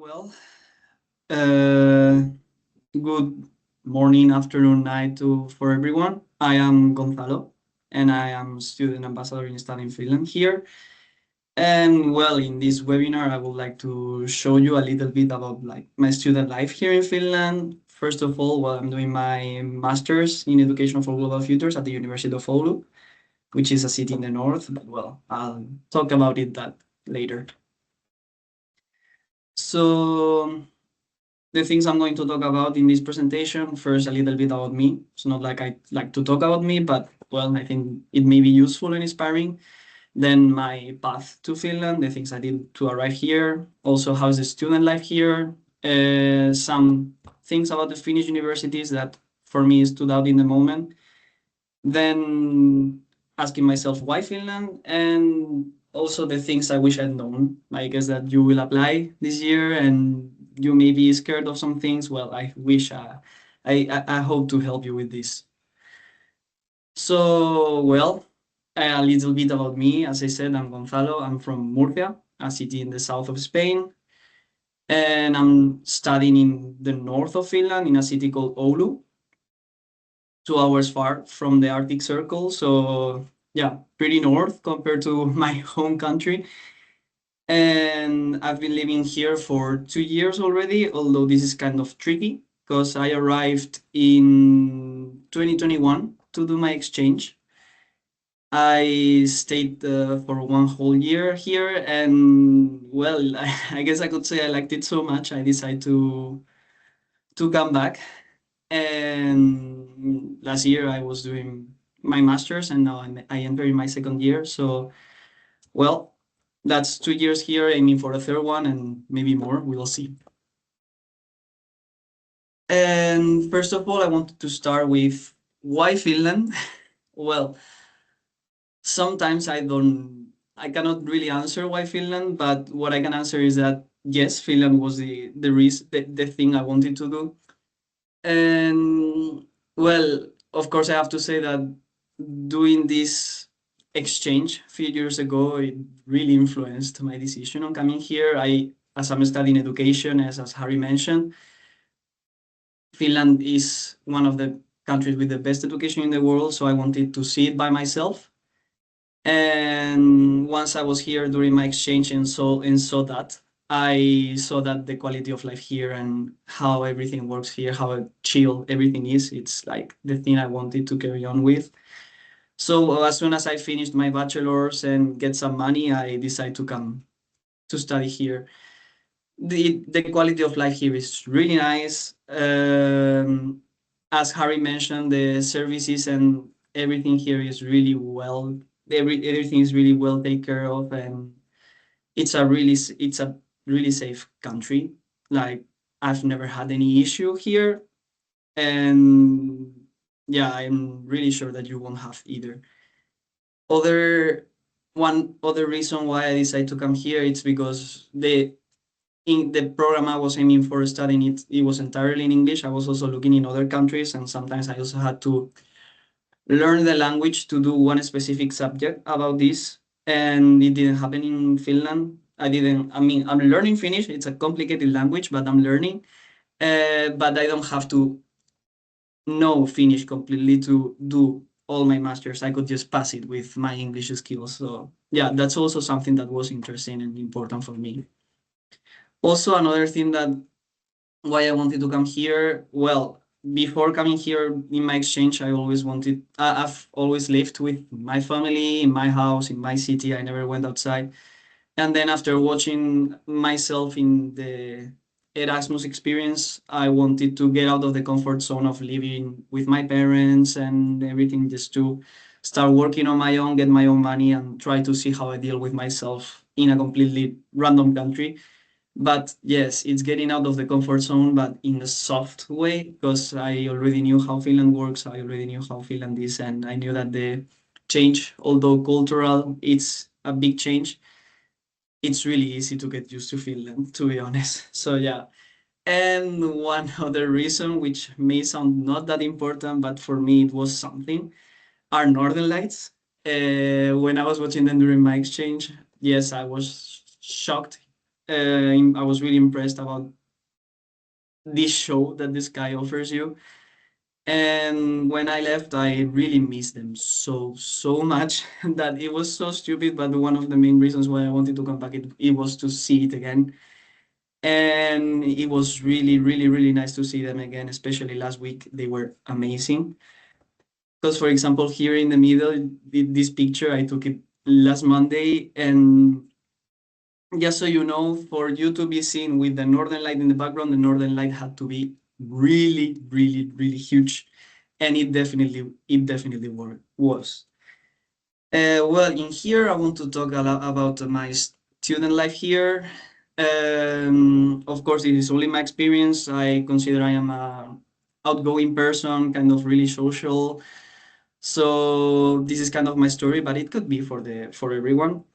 Well, uh, good morning, afternoon, night to for everyone. I am Gonzalo, and I am student ambassador in studying Finland here. And well, in this webinar, I would like to show you a little bit about like my student life here in Finland. First of all, well, I'm doing my master's in education for global futures at the University of Oulu, which is a city in the north. But well, I'll talk about it that later. So the things I'm going to talk about in this presentation. First, a little bit about me. It's not like I like to talk about me, but well, I think it may be useful and inspiring. Then my path to Finland, the things I did to arrive here. Also, how's the student life here? Some things about the Finnish universities that for me stood out in the moment. Then asking myself why Finland, and also the things I wish I'd known. I guess that you will apply this year and you may be scared of some things. Well, I wish I hope to help you with this. So, well, a little bit about me. As I said, I'm Gonzalo. I'm from Murcia, a city in the south of Spain. And I'm studying in the north of Finland in a city called Oulu, 2 hours far from the Arctic Circle. So yeah, pretty north compared to my home country. And I've been living here for 2 years already, although this is kind of tricky because I arrived in 2021 to do my exchange. I stayed for 1 whole year here, and well, I guess I could say I liked it so much I decided to come back. And last year I was doing my master's, and now I enter in my second year. So, well, that's 2 years here, aiming for a third one, and maybe more. We will see. And first of all, I wanted to start with why Finland? Well, sometimes I cannot really answer why Finland, but what I can answer is that yes, Finland was the reason, the thing I wanted to do. And well, of course, I have to say that doing this exchange a few years ago, it really influenced my decision on coming here. As I'm studying education, as Harry mentioned, Finland is one of the countries with the best education in the world, so I wanted to see it by myself. And once I was here during my exchange and saw that, I saw that the quality of life here and how everything works here, how chill everything is, it's like the thing I wanted to carry on with. So as soon as I finished my bachelor's and get some money, I decided to come to study here. The quality of life here is really nice. As Harry mentioned, the services and everything here is really well. Everything is really well taken care of, and it's a really safe country. Like, I've never had any issue here, and yeah, I'm really sure that you won't have either. Other One other reason why I decided to come here, it's because in the program I was aiming for studying it was entirely in English. I was also looking in other countries, and sometimes I also had to learn the language to do one specific subject about this, and it didn't happen in Finland. I'm learning Finnish. It's a complicated language, but I'm learning. But I don't have to know Finnish completely to do all my masters. I could just pass it with my English skills. So yeah, that's also something that was interesting and important for me. Also, another thing that why I wanted to come here. Well, before coming here in my exchange, I've always lived with my family in my house, in my city. I never went outside. And then after watching myself in the Erasmus experience, I wanted to get out of the comfort zone of living with my parents and everything, just to start working on my own, get my own money, and try to see how I deal with myself in a completely random country. But yes, it's getting out of the comfort zone, but in a soft way, because I already knew how Finland works. I already knew how Finland is, and I knew that the change, although cultural, it's a big change. It's really easy to get used to Finland, to be honest. So yeah. And one other reason, which may sound not that important, but for me it was something, are Northern Lights. When I was watching them during my exchange, yes, I was shocked I was really impressed about this show that this guy offers you. And when I left, I really missed them so much that it was so stupid. But one of the main reasons why I wanted to come back, it was to see it again. And it was really nice to see them again, especially last week. They were amazing. Because, for example, here in the middle, this picture, I took it last Monday. And just so you know, for you to be seen with the northern light in the background, the northern light had to be really huge. And it definitely was. Well, in here, I want to talk a lot about my student life here. Of course, it is only my experience. I consider I am a outgoing person, kind of really social. So this is kind of my story, but it could be for everyone.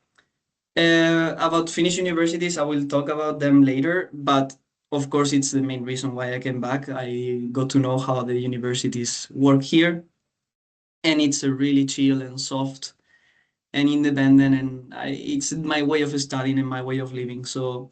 About Finnish universities, I will talk about them later, but of course, it's the main reason why I came back. I got to know how the universities work here, and it's a really chill and soft and independent, and it's my way of studying and my way of living. So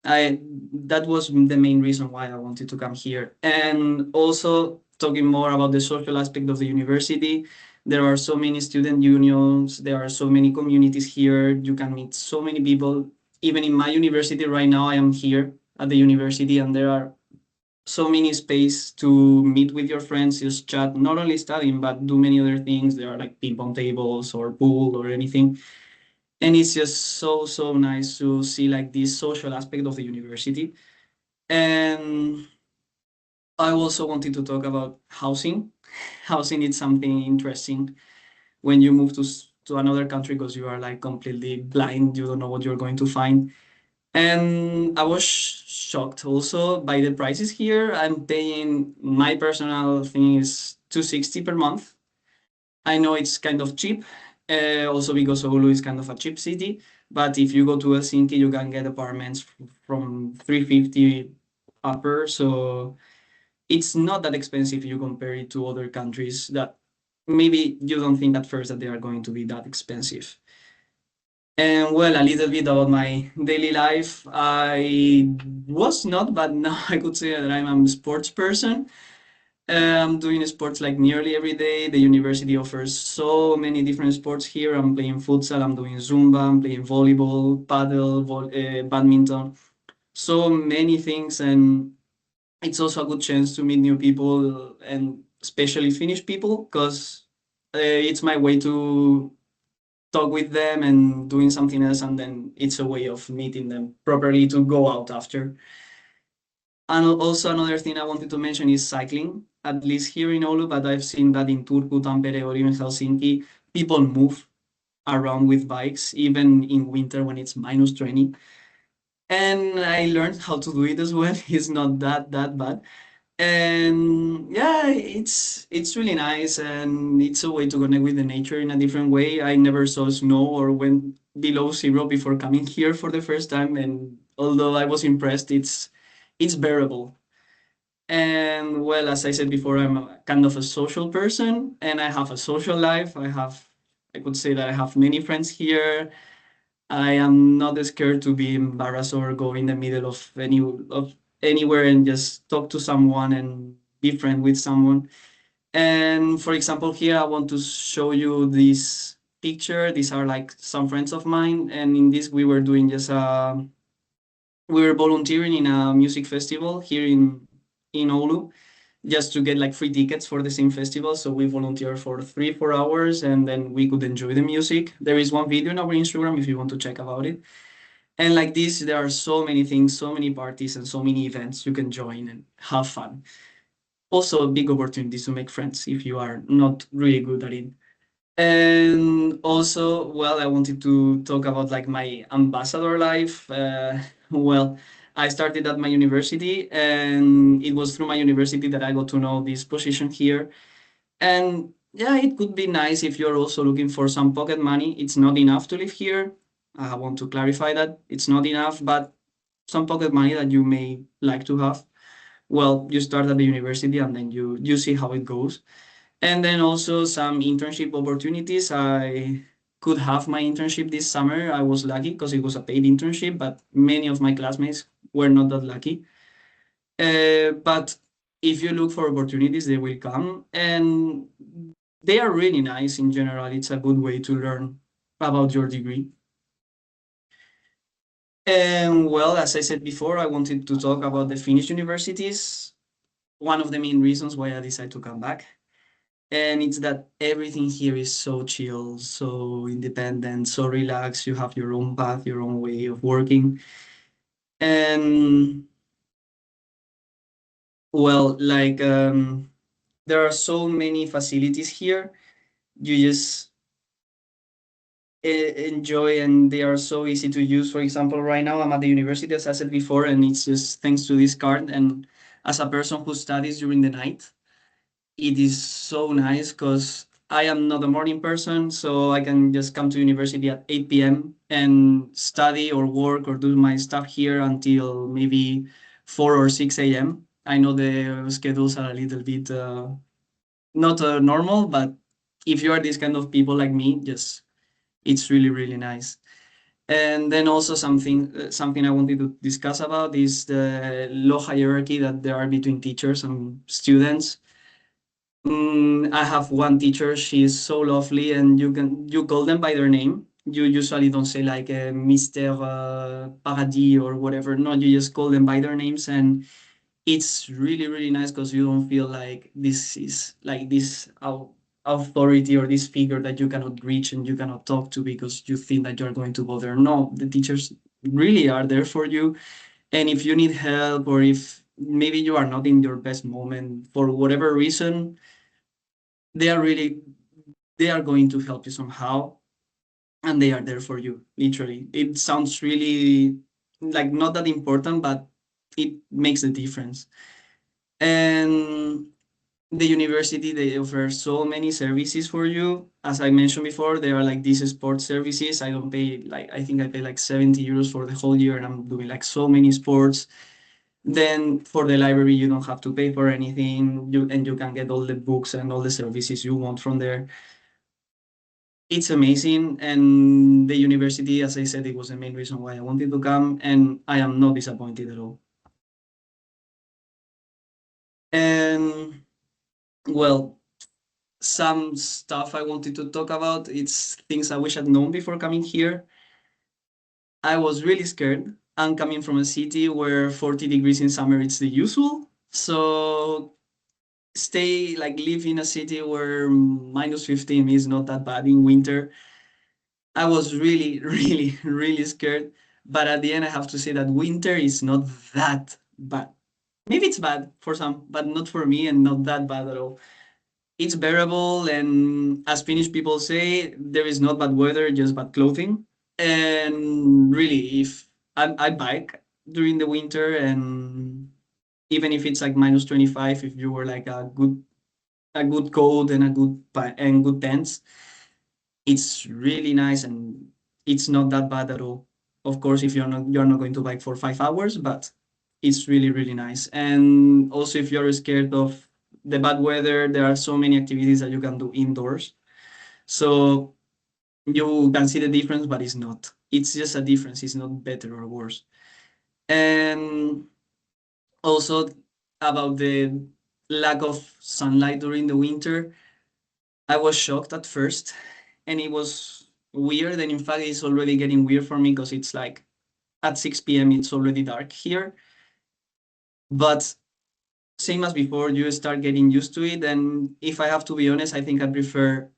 I that was the main reason why I wanted to come here. And also talking more about the social aspect of the university, there are so many student unions, there are so many communities here. You can meet so many people. Even in my university right now, I am here at the university, and there are so many space to meet with your friends, just chat, not only studying, but do many other things. There are like ping pong tables or pool or anything. And it's just so nice to see like this social aspect of the university. And I also wanted to talk about housing. Housing is something interesting when you move to another country, because you are like completely blind, you don't know what you're going to find. And I was shocked also by the prices here. I'm paying, my personal thing is 260 per month. I know it's kind of cheap, also because Oulu is kind of a cheap city. But if you go to Helsinki, you can get apartments from 350 upper. So it's not that expensive if you compare it to other countries that maybe you don't think at first that they are going to be that expensive. And well, a little bit about my daily life. I was not, but now I could say that I'm a sports person. I'm doing sports like nearly every day. The university offers so many different sports here. I'm playing futsal, I'm doing Zumba, I'm playing volleyball, paddle, badminton, so many things. And it's also a good chance to meet new people, and especially Finnish people, because it's my way to talk with them and doing something else. And then it's a way of meeting them properly to go out after. And also another thing I wanted to mention is cycling, at least here in Oulu, but I've seen that in Turku, Tampere, or even Helsinki, people move around with bikes, even in winter when it's minus 20. And I learned how to do it as well. It's not that bad. And yeah, it's really nice, and it's a way to connect with the nature in a different way. I never saw snow or went below zero before coming here for the first time, and although I was impressed, it's bearable. And well, as I said before, I'm a kind of a social person, and I have a social life. I could say that I have many friends here. I am not scared to be embarrassed or go in the middle of anywhere and just talk to someone and be friend with someone. And for example, here I want to show you this picture. These are like some friends of mine, and in this we were doing just we were volunteering in a music festival here in Oulu, just to get like free tickets for the same festival. So we volunteer for 3 4 hours, and then we could enjoy the music. There is one video on our Instagram if you want to check about it. And like this, there are so many things, so many parties, and so many events you can join and have fun. Also, big opportunities to make friends if you are not really good at it. And also, well, I wanted to talk about like my ambassador life. Well, I started at my university, and it was through my university that I got to know this position here. And yeah, it could be nice if you're also looking for some pocket money. It's not enough to live here. I want to clarify that it's not enough, but some pocket money that you may like to have. Well, you start at the university, and then you see how it goes. And then also some internship opportunities. could have my internship this summer. I was lucky because it was a paid internship, but many of my classmates were not that lucky. But if you look for opportunities, they will come, and they are really nice in general. It's a good way to learn about your degree. And well, as I said before, I wanted to talk about the Finnish universities. One of the main reasons why I decided to come back. And it's that everything here is so chill, so independent, so relaxed. You have your own path, your own way of working. And well, there are so many facilities here. You just enjoy, and they are so easy to use. For example, right now I'm at the university, as I said before, and it's just thanks to this card. And as a person who studies during the night, it is so nice because I am not a morning person, so I can just come to university at 8 p.m. and study or work or do my stuff here until maybe 4 or 6 a.m. I know the schedules are a little bit not normal, but if you are this kind of people like me, just it's really, really nice. And then also something I wanted to discuss about is the low hierarchy that there are between teachers and students. I have one teacher. She is so lovely, and you call them by their name. You usually don't say like Mr. Paradis or whatever. No, you just call them by their names, and it's really really nice because you don't feel like this is like this authority or this figure that you cannot reach and you cannot talk to because you think that you're going to bother. No, the teachers really are there for you, and if you need help or if maybe you are not in your best moment for whatever reason, they are really they are going to help you somehow, and they are there for you literally. It sounds really like not that important, but it makes a difference. And the university, they offer so many services for you. As I mentioned before, there are like these sports services. I don't pay like I think I pay like 70 euros for the whole year, and I'm doing like so many sports. Then for the library, you don't have to pay for anything. You can get all the books and all the services you want from there. It's amazing, and the university, as I said, it was the main reason why I wanted to come, and I am not disappointed at all. And well, some stuff I wanted to talk about, it's things I wish I'd known before coming here. I was really scared. I'm coming from a city where 40 degrees in summer it's the usual. So live in a city where minus 15 is not that bad in winter. I was really, really, really scared. But at the end, I have to say that winter is not that bad. Maybe it's bad for some, but not for me, and not that bad at all. It's bearable, and as Finnish people say, there is not bad weather, just bad clothing. And really, if I bike during the winter, and even if it's like minus 25, if you were like a good coat and and good pants, it's really nice, and it's not that bad at all. Of course, if you're not going to bike for 5 hours, but it's really really nice. And also, if you're scared of the bad weather, there are so many activities that you can do indoors. So you can see the difference, but it's not. It's just a difference. It's not better or worse. And also about the lack of sunlight during the winter, I was shocked at first, and it was weird. And in fact, it's already getting weird for me because it's like at 6 p.m. it's already dark here. But same as before, you start getting used to it. And if I have to be honest, I think I prefer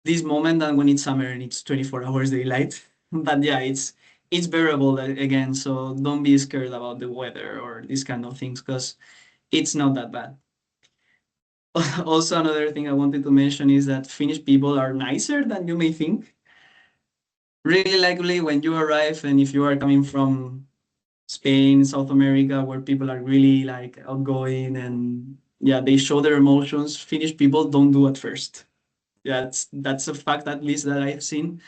this moment than when it's summer and it's 24 hours daylight. But yeah, it's bearable again. So don't be scared about the weather or these kind of things because it's not that bad. Also, another thing I wanted to mention is that Finnish people are nicer than you may think. Really likely when you arrive, and if you are coming from Spain, South America, where people are really like outgoing and yeah, they show their emotions, Finnish people don't do at first. Yeah, that's a fact, at least, that I've seen.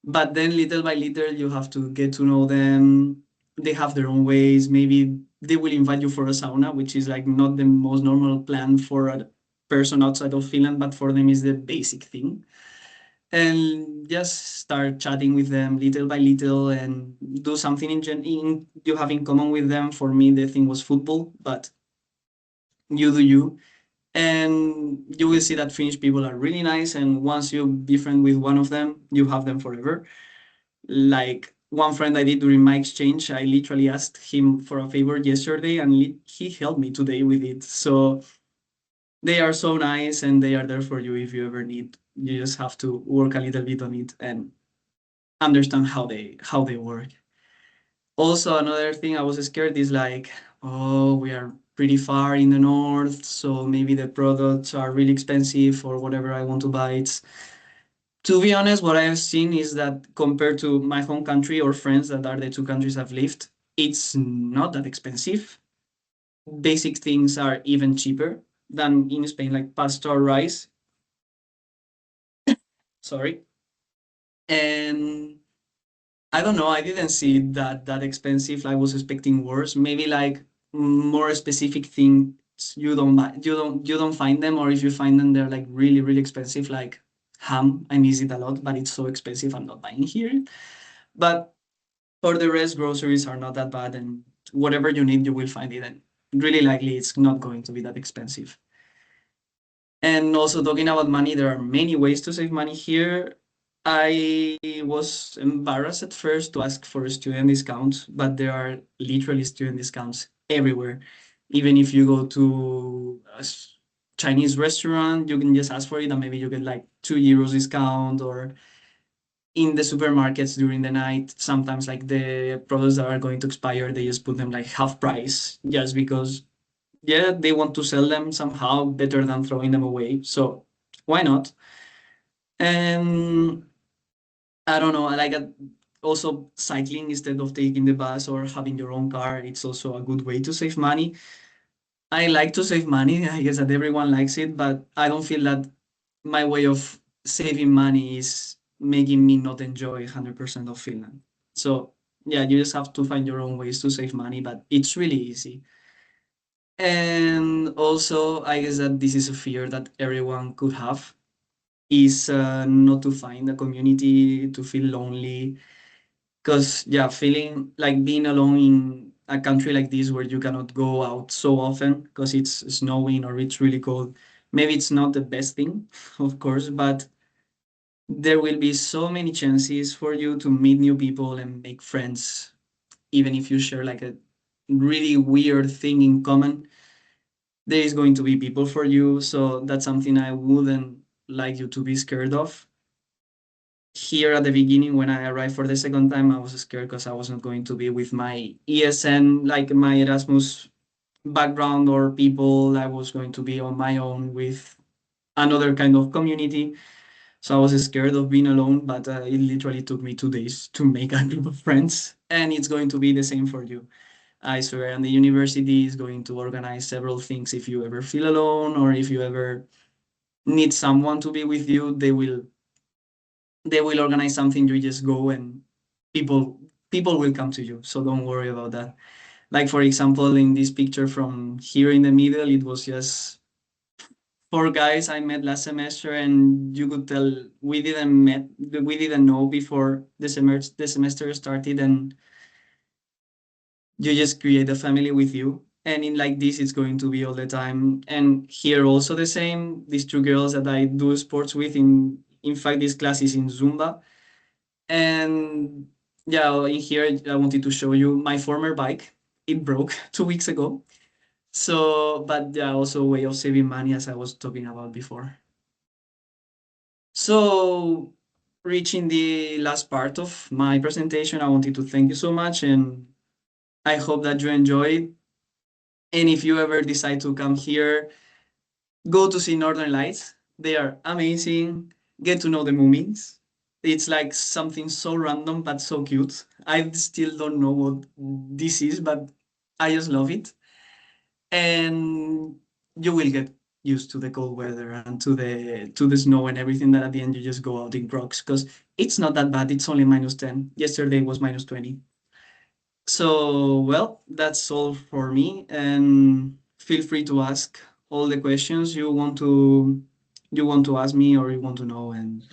But then little by little, you have to get to know them. They have their own ways. Maybe they will invite you for a sauna, which is like not the most normal plan for a person outside of Finland, but for them is the basic thing. and just start chatting with them little by little and do something you have in common with them. For me, the thing was football, but you do you. And you will see that Finnish people are really nice. And once you be friend with one of them, you have them forever. Like one friend I did during my exchange, I literally asked him for a favor yesterday, and he helped me today with it. So they are so nice, and they are there for you if you ever need. You just have to work a little bit on it and understand how they work. Also, another thing I was scared is like, oh, we are pretty far in the north, so maybe the products are really expensive or whatever I want to buy. It's, to be honest, what I have seen is that compared to my home country or France, that are the two countries I've lived, it's not that expensive. Basic things are even cheaper than in Spain, like pasta or rice. Sorry. And I don't know. I didn't see that expensive. I was expecting worse. Maybe like more specific things you don't buy, you don't find them, or if you find them, they're like really really expensive. Like ham, I miss it a lot, but it's so expensive. I'm not buying here. But for the rest, groceries are not that bad, and whatever you need, you will find it. And really likely, it's not going to be that expensive. And also talking about money, there are many ways to save money here. I was embarrassed at first to ask for a student discount, but there are literally student discounts everywhere. Even if you go to a Chinese restaurant, you can just ask for it and maybe you get like 2 euros discount, or in the supermarkets during the night, sometimes like the products that are going to expire, they just put them like half price just because yeah, they want to sell them somehow better than throwing them away. So why not? And I don't know, I like it. Also cycling instead of taking the bus or having your own car. It's also a good way to save money. I like to save money. I guess that everyone likes it, but I don't feel that my way of saving money is making me not enjoy 100% of Finland. So yeah, you just have to find your own ways to save money, but it's really easy. And also, I guess that this is a fear that everyone could have, is not to find a community, to feel lonely. Because, yeah, feeling like being alone in a country like this where you cannot go out so often because it's snowing or it's really cold, maybe it's not the best thing, of course, but there will be so many chances for you to meet new people and make friends, even if you share like a really weird thing in common. There is going to be people for you. So that's something I wouldn't like you to be scared of. Here at the beginning, when I arrived for the second time, I was scared because I was not going to be with my ESN, like my Erasmus background or people. I was going to be on my own with another kind of community. So I was scared of being alone, but it literally took me 2 days to make a group of friends. And it's going to be the same for you. I swear, and the university is going to organize several things if you ever feel alone or if you ever need someone to be with you, they will organize something. You just go and people people will come to you. So don't worry about that. Like for example, in this picture from here in the middle, it was just four guys I met last semester, and you could tell we didn't know before the semester started, and you just create a family with you. And in like this, it's going to be all the time. And here also the same. These two girls that I do sports with, in fact, this class is in Zumba. And yeah, in here I wanted to show you my former bike. It broke 2 weeks ago. So, but yeah, also a way of saving money, as I was talking about before. So, reaching the last part of my presentation, I wanted to thank you so much, and I hope that you enjoyed. And if you ever decide to come here, go to see Northern Lights. They are amazing. Get to know the Moomins. It's like something so random but so cute. I still don't know what this is, but I just love it. And you will get used to the cold weather and to the snow and everything, that at the end you just go out in Crocs because it's not that bad. It's only -10. Yesterday was -20. So, well, that's all for me, and feel free to ask all the questions you want to ask me or you want to know. And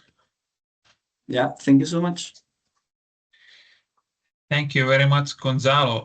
Yeah, thank you so much. Thank you very much, Gonzalo.